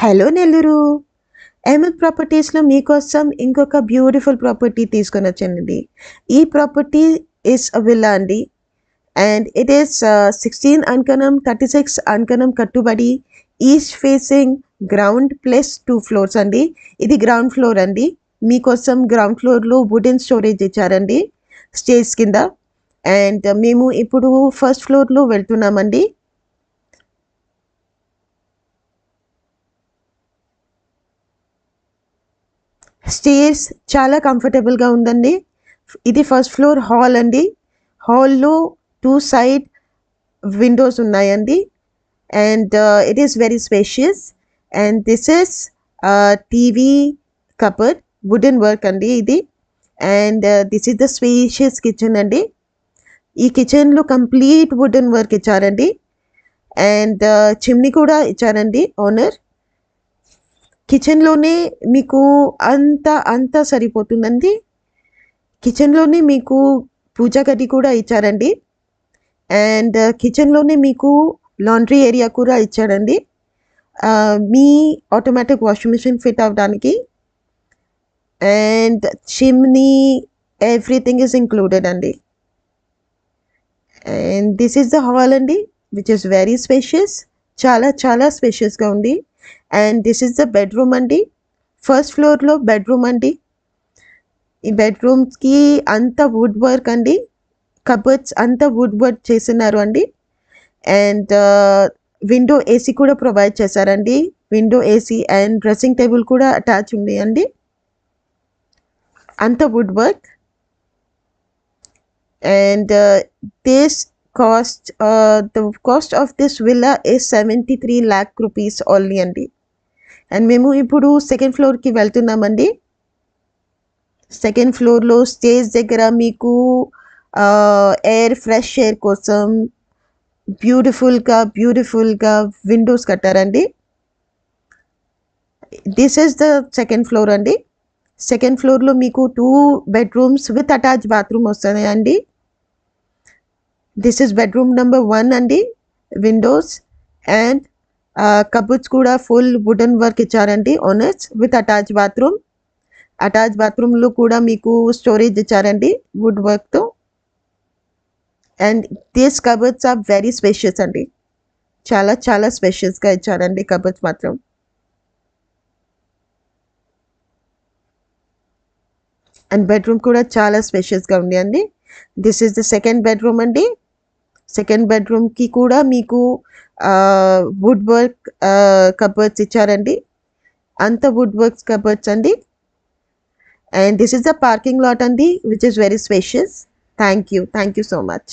Hello Nellore. Ahmed ప్రాపర్టీస్‌లో మీకోసం ఇంకొక beautiful property తీసుకొనొచ్చానండి. ఈ ప్రాపర్టీ ఈస్ ఎ విల్లా అండి. అండ్ ఇట్ ఈస్ 16 అంకణం, 36 అంకణం కట్టుబడి east facing ground plus 2 floors అండి. ఇది గ్రౌండ్ ఫ్లోర్ అండి. మీకోసం గ్రౌండ్ ఫ్లోర్‌లో వుడెన్ స్టోరేజ్ ఇచ్చారండి స్టేర్స్ కింద. అండ్ మేము ఇప్పుడు ఫస్ట్ ఫ్లోర్‌లో వెళ్తున్నామండి. స్టేర్స్ చాలా కంఫర్టబుల్‌గా ఉందండి. ఇది ఫస్ట్ ఫ్లోర్ హాల్ అండి. హాల్‌లో 2 సైడ్ విండోస్ ఉన్నాయండి. And it is very spacious. And this is TV cupboard wooden work అండి ఇది. And this is the spacious kitchen అండి. ఈ కిచెన్‌లో కంప్లీట్ వుడెన్ వర్క్ ఇచ్చారండి. అండ్ చిమ్నీ కూడా ఇచ్చారండి ఓనర్. కిచెన్‌లోనే మీకు అంతా సరిపోతుందండి. కిచెన్‌లోనే మీకు పూజా గది కూడా ఇచ్చారండి. అండ్ కిచెన్‌లోనే మీకు లాండ్రీ ఏరియా కూడా ఇచ్చాడండి. మీ ఆటోమేటిక్ వాషింగ్ మిషన్ ఫిట్ అవ్వడానికి. And chimney everything is included అండి. And this is the hall అండి విచ్ ఈస్ వెరీ స్పేషియస్. చాలా స్పేషియస్‌గా ఉంది. And this is the bedroom అండి. ఫస్ట్ ఫ్లోర్‌లో బెడ్‌రూమ్ అండి. ఈ బెడ్‌రూమ్స్‌కి అంతా వుడ్ వర్క్ అండి. కబోర్డ్స్ అంతా వుడ్ వర్క్ చేసున్నారు అండి. అండ్ విండో ఏసీ కూడా ప్రొవైడ్ చేశారండి. Window AC and dressing table కూడా అటాచ్ ఉంది అండి. అంతా wood work. And this the cost of this villa is 73 lakh rupees only అండి. అండ్ మేము ఇప్పుడు సెకండ్ ఫ్లోర్‌కి వెళ్తున్నామండి. సెకండ్ ఫ్లోర్‌లో స్టేజ్ దగ్గర మీకు ఫ్రెష్ ఎయిర్ కోసం బ్యూటిఫుల్‌గా విండోస్ కట్టారండి. This is the second floor అండి. సెకండ్ ఫ్లోర్‌లో మీకు 2 బెడ్‌రూమ్స్ విత్ అటాచ్డ్ బాత్రూమ్ వస్తున్నాయండి. దిస్ ఈస్ బెడ్‌రూమ్ నంబర్ 1 అండి. విండోస్ అండ్ కబోర్డ్స్ కూడా ఫుల్ వుడెన్ వర్క్ ఇచ్చారండి owners with attached bathroom. Attached బాత్రూమ్‌లో కూడా మీకు స్టోరేజ్ ఇచ్చారండి వుడ్ వర్క్‌తో. And these cupboards are very spacious అండి. చాలా స్పేషియస్‌గా ఇచ్చారండి కబోర్డ్స్ మాత్రం. అండ్ బెడ్‌రూమ్ కూడా చాలా స్పేషియస్‌గా ఉంది అండి. This is the second bedroom అండి. సెకండ్ బెడ్‌రూమ్‌కి కూడా మీకు వుడ్ వర్క్ కబోర్డ్స్ ఇచ్చారండి. అంతా వుడ్ వర్క్స్ కబోర్డ్స్ అండి. And this is the parking lot అండి which is very spacious. Thank you so much.